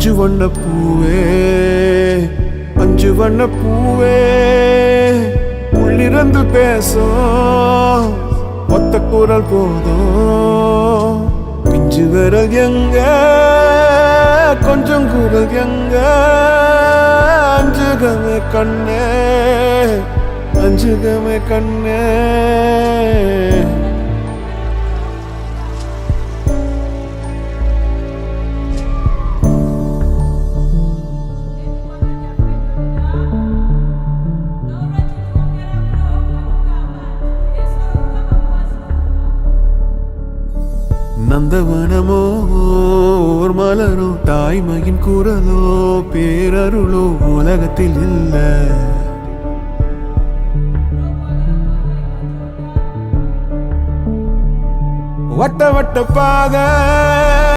அஞ்சு வண்ண பூவே அஞ்சு வண்ண பூவே உள்ளிருந்து பேசும் ஒத்த குரல் போதும் பிஞ்சு விரல் எங்க கொஞ்சம் குரல் எங்க அஞ்சுகமே கண்ணே அஞ்சுகமே கண்ணே நந்தவனமோ ஓர் மலரோ தாய்மையின் குரலோ பேரருளோ உலகத்தில் இல்ல வட்ட வட்ட பாத